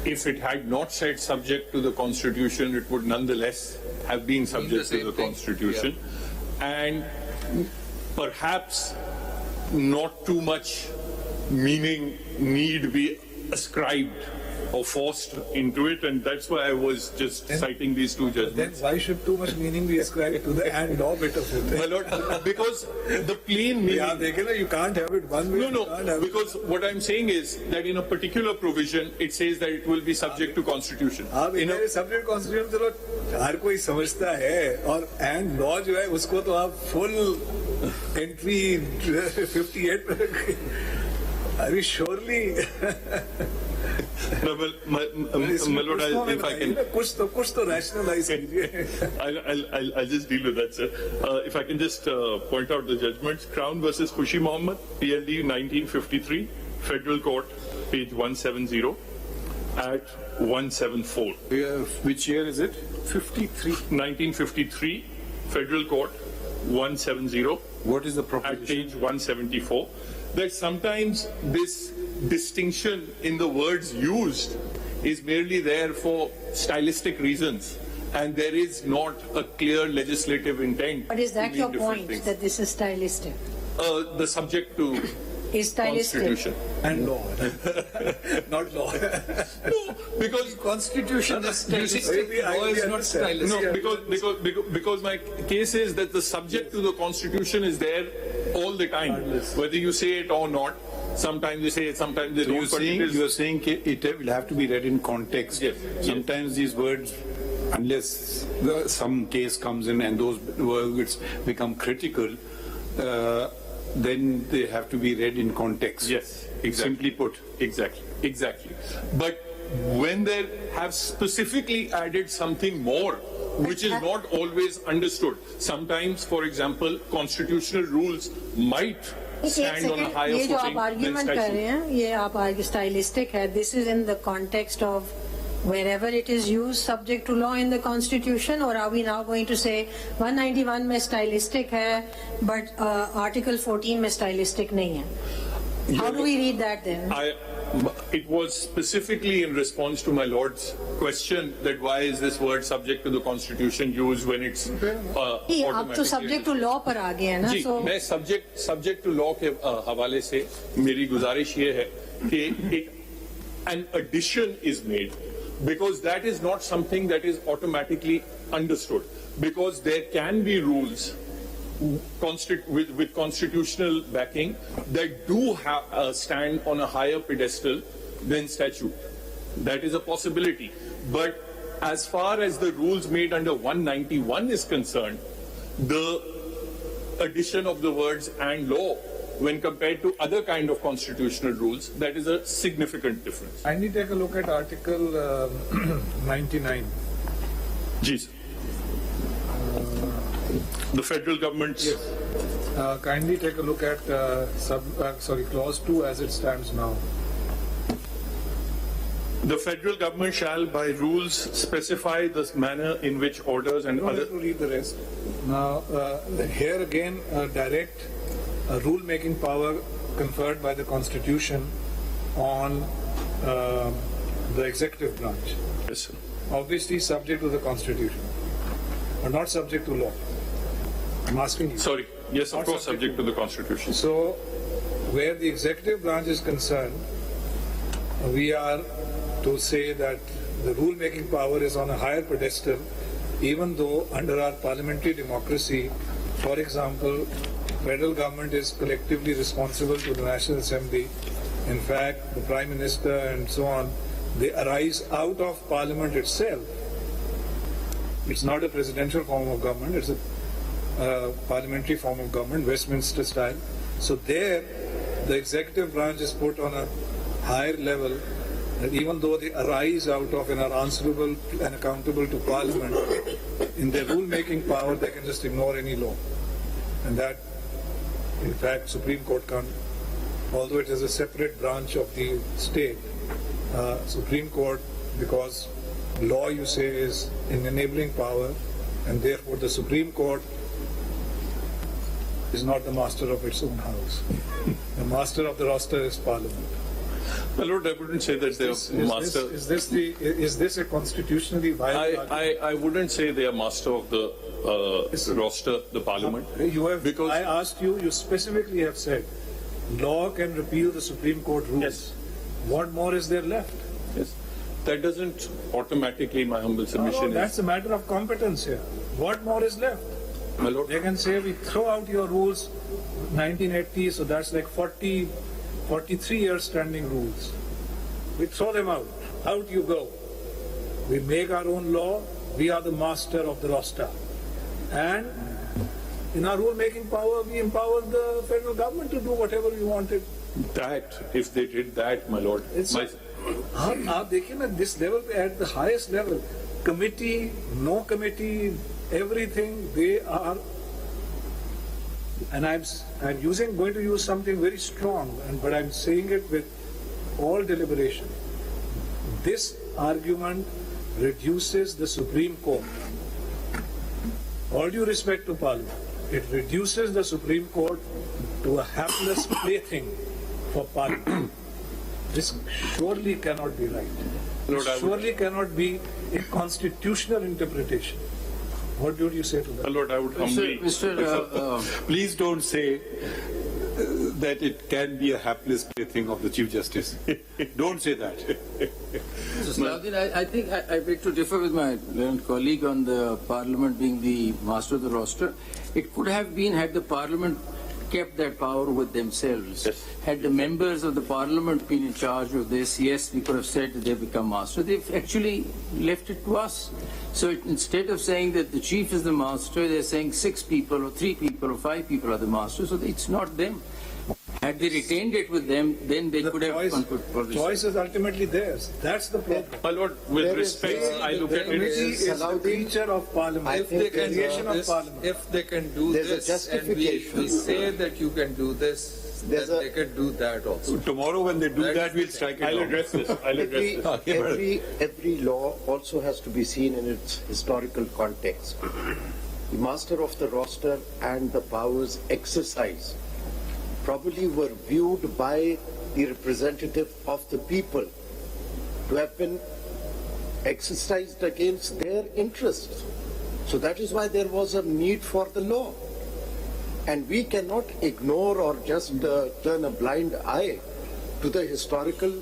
if it had not said subject to the Constitution, it would nonetheless have been subject to the Constitution. And perhaps not too much meaning need be ascribed or forced into it, and that's why I was just citing these two Then judgments. why should too much meaning be ascribed to the and law bit of it? My lord, because the plain meaning... Yeah, you can't have it one way. No, because what I'm saying is that in a particular provision, it says that it will be subject to Constitution. in a subject Constitution, चलो हर कोई समझता है, और and law जो है उसको तो आप full entry 58 I mean, surely. My lord, if I can... कुछ तो rationalize कीजिए. I'll just deal with that, sir. If I can just point out the judgments. Crown versus Khushi Mohammed, PLD 1953, Federal Court, page 170 at 174. Which year is it? 53. 1953, Federal Court, 170. What is the At proposition? page 174, that sometimes this distinction in the words used is merely there for stylistic reasons, and there is not a clear legislative intent. But is that to your mean different point, things. that this is stylistic? The subject to Is stylistic? Constitution. And law. Not law. No, because Constitution is stylistic. Law is not stylistic. no, because my case is that the subject to the Constitution is there all the time, whether you say it or not. Sometimes they say it, sometimes they So don't. but it is- you're saying it will have to be read in context. Yes. Sometimes these words, unless some case comes in and those words become critical, then they have to be read in context. Yes, exactly. Simply put. Exactly. But when they have specifically added something more, which is not always understood. Sometimes, for example, constitutional rules might stand on a higher ये जो आप footing than argument कर रहे statute. हैं, ये आप stylistic है. This is in the context of wherever it is used subject to law in the Constitution, or are we now going to say 191 में stylistic है, but Article 14 में stylistic नहीं है? How do we read that then? It was specifically in response to my Lord's question that why is this word subject to the Constitution used when it's नहीं, आप तो subject to law पर आ गए हैं ना? जी, So मैं subject to law के हवाले से मेरी गुजारिश ये है कि an addition is made, because that is not something that is automatically understood, because there can be rules with constitutional backing that do stand on a higher pedestal than statute. That is a possibility. But as far as the rules made under 191 is concerned, the addition of the words "and law" when compared to other kind of constitutional rules, that is a significant difference. Kindly take a look at Article 99. Jeez. The federal government's Kindly take a look at Clause 2 as it stands now. the federal government shall by rules specify the manner in which orders and You don't other have to read the rest. Now, here again, direct rule-making power conferred by the Constitution on the executive branch. Yes, sir. Obviously subject to the Constitution, but not subject to law. I'm asking you. Sorry. Yes, of Not course, subject to the Constitution. So, where the executive branch is concerned, we are to say that the rule-making power is on a higher pedestal, even though under our parliamentary democracy, for example, federal government is collectively responsible to the National Assembly. In fact, the Prime Minister and so on, they arise out of Parliament itself. It's not a presidential form of government, it's a parliamentary form of government, Westminster style. So there, the executive branch is put on a higher level, that even though they arise out of and are answerable and accountable to Parliament, in their rule-making power, they can just ignore any law. And that, in fact, Supreme Court can't, although it is a separate branch of the state, Supreme Court, because law, you say, is an enabling power, and therefore the Supreme Court is not the master of its own house. The master of the roster is Parliament. My Lord, I wouldn't say that they are master. Is this a constitutionally viable? I wouldn't say they are master of the roster, the parliament. Because I asked you, you specifically have said, law can repeal the Supreme Court rules. Yes. What more is there left? yes, that doesn't automatically, my humble No, submission that's a matter of competence here. What more is left? my Lord. They can say we throw out your rules 1980, so that's like 43 years standing rules. We throw them out. Out you go. We make our own law. We are the master of the roster. And in our rule-making power, we empower the federal government to do whatever we wanted. That, if they did that, my Lord, आप देखिए ना, this level, at the highest level, committee, no committee, everything, they are, and I'm going to use something very strong, but I'm saying it with all deliberation. This argument reduces the Supreme Court. All due respect to Parliament, it reduces the Supreme Court to a hapless plaything for Parliament. This surely cannot be right. Lord, This surely cannot be a constitutional interpretation. What do you say to that? my Lord, I would humbly. Please don't say that it can be a hapless plaything of the Chief Justice. Don't say that. So, Salahuddin, I think I beg to differ with my learned colleague on the Parliament being the master of the roster. It could have been, had the Parliament kept that power with themselves. Yes. Had the members of the Parliament been in charge of this, yes, we could have said that they've become master. They've actually left it to us. So instead of saying that the chief is the master, they're saying 6 people or 3 people or 5 people are the master. So it's not them. Had they retained it with them, then they could have The choice is ultimately theirs. That's the problem. My Lord, with respect, I look at Committee it. is the creature of Parliament. If they can creation do of this, Parliament. if they can do There's a this, and justification. we say that you can do this, There's then a- they can do that also. Tomorrow when they do That that, is we'll the strike it I'll down. address this. I'll address this. Every law also has to be seen in its historical context. The master of the roster and the powers exercised probably were viewed by the representative of the people to have been exercised against their interests. So that is why there was a need for the law. And we cannot ignore or just turn a blind eye to the historical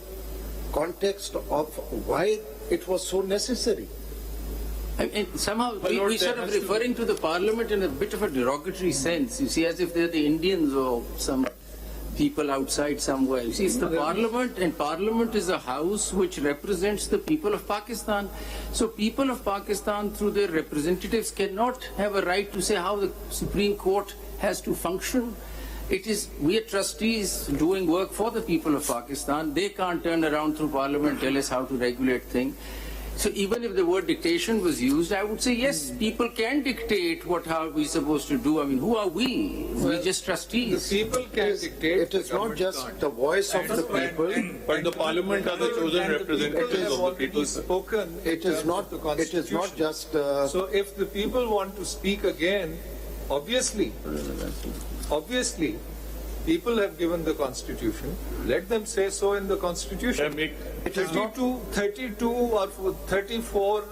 context of why it was so necessary. And somehow Lord, we sort there of has to be- referring to the Parliament in a bit of a derogatory sense. You see, as if they're the Indians or some people outside somewhere. You see, it's the Parliament, and Parliament is a house which represents the people of Pakistan. So people of Pakistan, through their representatives, cannot have a right to say how the Supreme Court has to function. It is, we are trustees doing work for the people of Pakistan. They can't turn around through Parliament, tell us how to regulate things. So even if the word dictation was used, I would say yes, people can dictate how we're supposed to do. I mean, who are we? We're just The trustees. people can dictate. It is not just the voice of the people. But the Parliament are the chosen representatives of the people. Spoken. It is not. It is not just. So if the people want to speak again, obviously, people have given the Constitution. Let them say so in the Constitution. It is not. 32 or 34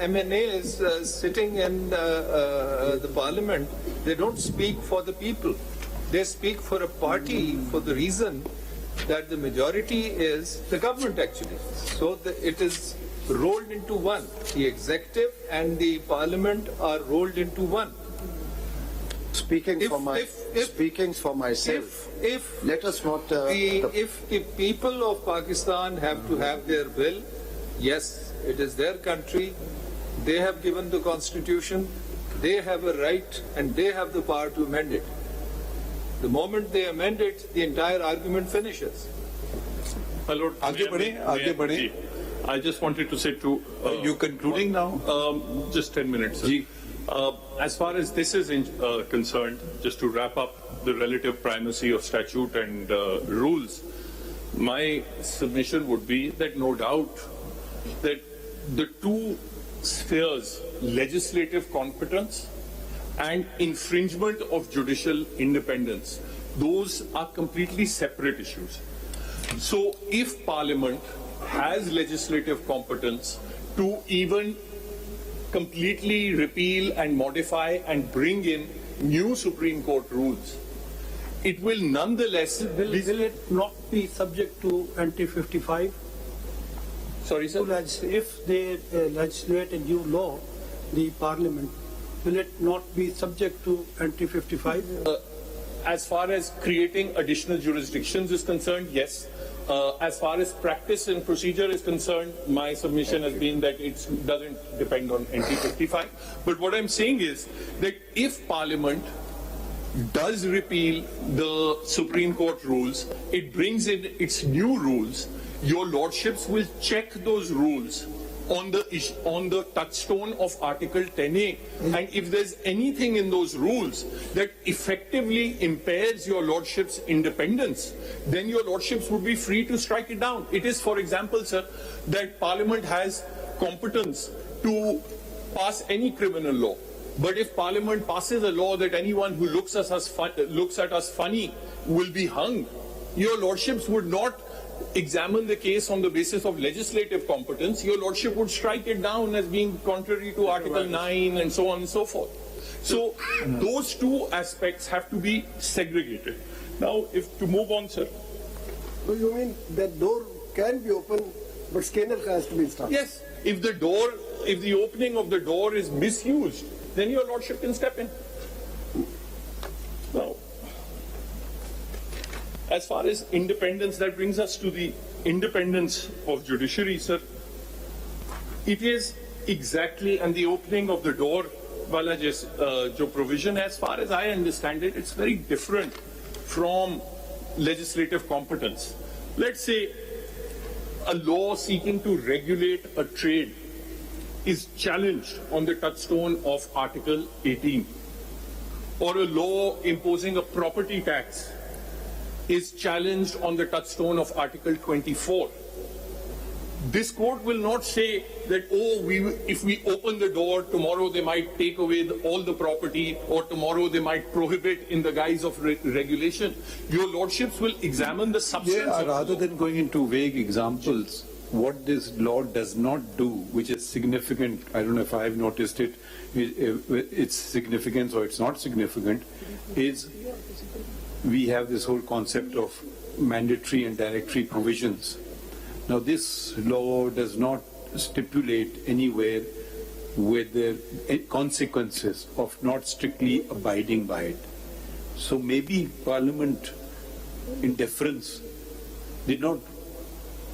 MNAs sitting in the Parliament, they don't speak for the people. They speak for a party for the reason that the majority is the government actually. So it is rolled into one. The executive and the Parliament are rolled into one. Speaking If- for my. if- Speaking for myself. If Let us not. if the people of Pakistan have to have their will, yes, it is their country. They have given the Constitution. They have a right and they have the power to amend it. The moment they amend it, the entire argument finishes. My Lord, आगे बढ़े. I just wanted to say to You concluding now? just 10 minutes. Sir. Ji. As far as this is concerned, just to wrap up the relative primacy of statute and rules, my submission would be that no doubt that the two spheres, legislative competence and infringement of judicial independence, those are completely separate issues. So if Parliament has legislative competence to even completely repeal and modify and bring in new Supreme Court rules, it will nonetheless Will it not be subject to anti-55? Sorry, sir? If they legislate a new law, the Parliament, will it not be subject to anti-55? As far as creating additional jurisdictions is concerned, yes. As far as practice and procedure is concerned, my submission has been that it doesn't depend on NT55. But what I'm saying is that if Parliament does repeal the Supreme Court rules, it brings in its new rules, your lordships will check those rules on the touchstone of Article 10A, and if there's anything in those rules that effectively impairs your lordship's independence, then your lordships would be free to strike it down. It is, for example, sir, that Parliament has competence to pass any criminal law. But if Parliament passes a law that anyone who looks at us funny will be hung, your lordships would not examine the case on the basis of legislative competence. Your lordship would strike it down as being contrary to Article 9 and so on and so forth. So those two aspects have to be segregated. Now, if to move on, sir. So you mean that door can be open, but scanner has to be installed? Yes, if the opening of the door is misused, then your lordship can step in. Now, as far as independence, that brings us to the independence of judiciary, sir. It is exactly, and the opening of the door, wala jo provision, as far as I understand it, it's very different from legislative competence. Let's say a law seeking to regulate a trade is challenged on the touchstone of Article 18, or a law imposing a property tax is challenged on the touchstone of Article 24. This court will not say that, if we open the door, tomorrow they might take away all the property, or tomorrow they might prohibit in the guise of regulation. Your lordships will examine the substance. Yeah, rather than going into vague examples, what this law does not do, which is significant, I don't know if I've noticed it, its significance or it's not significant, is we have this whole concept of mandatory and directory provisions. Now, this law does not stipulate anywhere whether consequences of not strictly abiding by it. So maybe Parliament, in deference, did not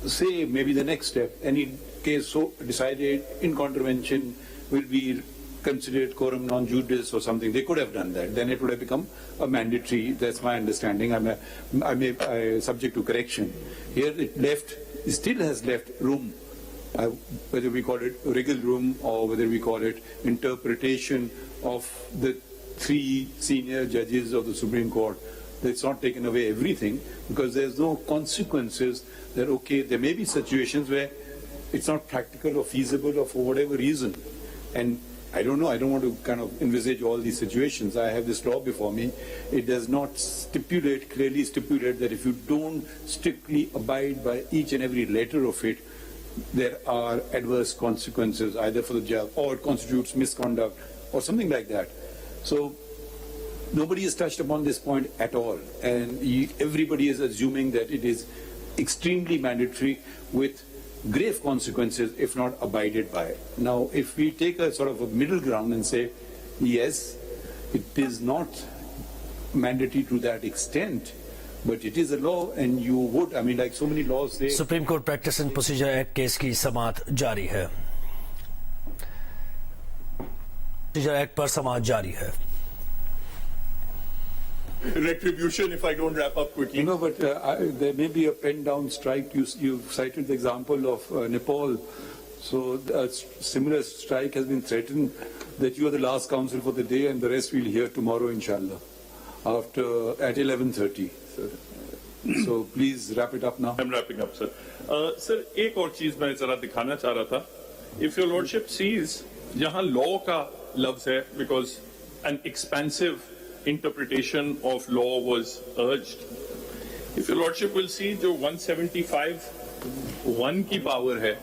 say maybe the next step, any case so decided in contravention will be considered quorum non judice or something. They could have done that. Then it would have become a mandatory. That's my understanding. I may subject to correction. Here it still has left room, whether we call it wriggle room or whether we call it interpretation of the three senior judges of the Supreme Court. It's not taken away everything, because there's no consequences that, okay, there may be situations where it's not practical or feasible or for whatever reason. And I don't know, I don't want to kind of envisage all these situations. I have this law before me. It does not clearly stipulate that if you don't strictly abide by each and every letter of it, there are adverse consequences either for the judge, or it constitutes misconduct or something like that. So nobody has touched upon this point at all, and everybody is assuming that it is extremely mandatory with grave consequences if not abided by. Now, if we take a sort of a middle ground and say, yes, it is not mandatory to that extent, but it is a law, and you would, I mean, like so many laws say... supreme court practice and procedure act case की समाअत जारी है. Procedure act पर समाअत जारी है. Retribution if I don't wrap up quickly. No, but there may be a pen down strike. You cited the example of Nepal. So a similar strike has been threatened, that you are the last counsel for the day and the rest we'll hear tomorrow, inshallah, at 11:30. So please wrap it up now. I'm wrapping up, sir. Sir, एक और चीज मैं जरा दिखाना चाह रहा था. If your lordship sees जहाँ law का लफ्ज है, because an expansive interpretation of law was urged. If your lordship will see, जो 175(1) की power है,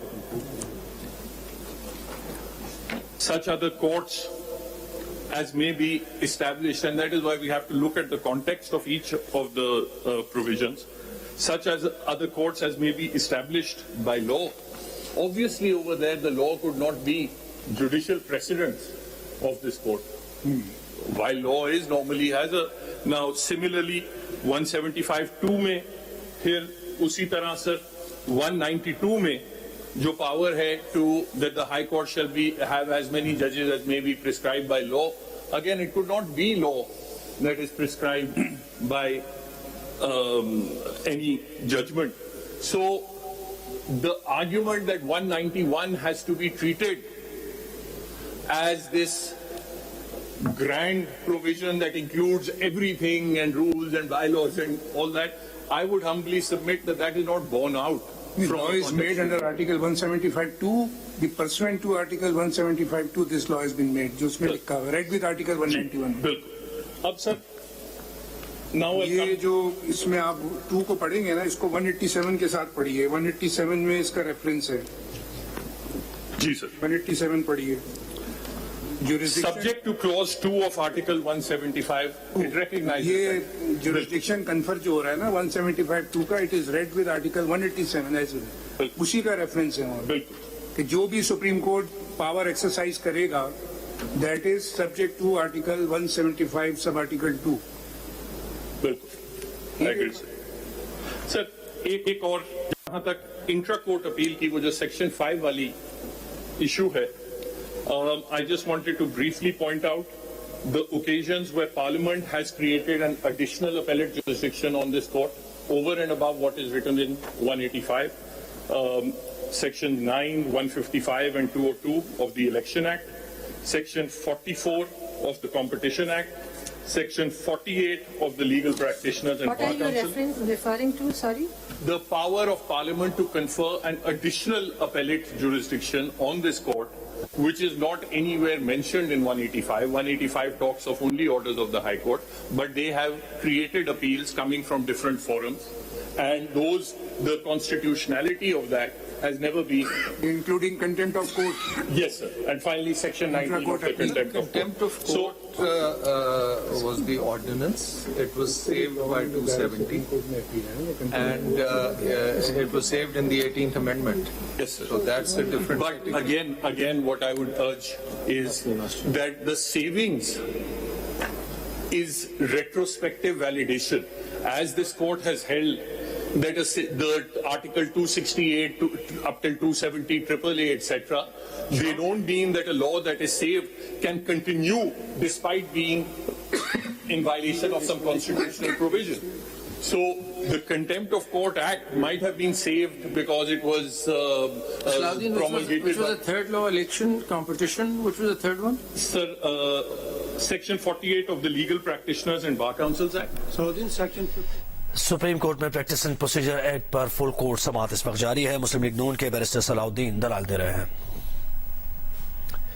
such other courts as may be established, and that is why we have to look at the context of each of the provisions, such as other courts as may be established by law. Obviously, over there, the law could not be judicial precedents of this court. While law is normally has a, now similarly 175(2) में, फिर उसी तरह sir 192 में जो power है to that the High Court shall be have as many judges as may be prescribed by law. Again, it could not be law that is prescribed by any judgment. So the argument that 191 has to be treated as this grand provision that includes everything and rules and bylaws and all that, I would humbly submit that that is not borne out. The law is made under Article 175(2). The pursuant to Article 175(2), this law has been made. जो उसमें लिखा हुआ, right with Article 191. बिल्कुल. अब sir, now ये जो इसमें आप 2 को पढ़ेंगे ना, इसको 187 के साथ पढ़िए. 187 में इसका रेफरेंस है. जी सर. 187 पढ़िए. Subject to clause 2 of Article 175, it recognizes ये jurisdiction confer जो हो रहा है ना 175(2) का, it is read with Article 187 as well. उसी का रेफरेंस है वहाँ कि जो भी सुप्रीम कोर्ट पावर एक्सरसाइज करेगा, that is subject to Article 175 sub Article 2. बिल्कुल. I agree, sir. सर, एक और जहाँ तक इंट्रा कोर्ट अपील की वो जो सेक्शन 5 वाली इशू है, I just wanted to briefly point out the occasions where Parliament has created an additional appellate jurisdiction on this court over and above what is written in 185, Section 9, 155 and 202 of the Election Act, Section 44 of the Competition Act, Section 48 of the Legal Practitioners and What Bar are you Council. referring to, sorry? The power of Parliament to confer an additional appellate jurisdiction on this court, which is not anywhere mentioned in 185. 185 talks of only orders of the High Court, but they have created appeals coming from different forums, and those, the constitutionality of that has never been... Including contempt of court. Yes, sir. And finally, Section 19 of the contempt of court. Contempt of court was the ordinance. It was saved by 270, and it was saved in the 18th Amendment. Yes, sir. So that's a different. But again, what I would urge is that the savings is retrospective validation, as this court has held that the Article 268 up till 270, AAA, etc. They don't mean that a law that is saved can continue despite being in violation of some constitutional provision. So the Contempt of Court Act might have been saved because it was promulgated. Which was the third law, election, competition? Which was the third one? Sir, Section 48 of the Legal Practitioners and Bar Councils Act. So in Section 50. Supreme court में practice and procedure act पर full court समाअत इस वक्त जारी है. मुस्लिम league नून के barrister Salauddin दलाल दे रहे हैं.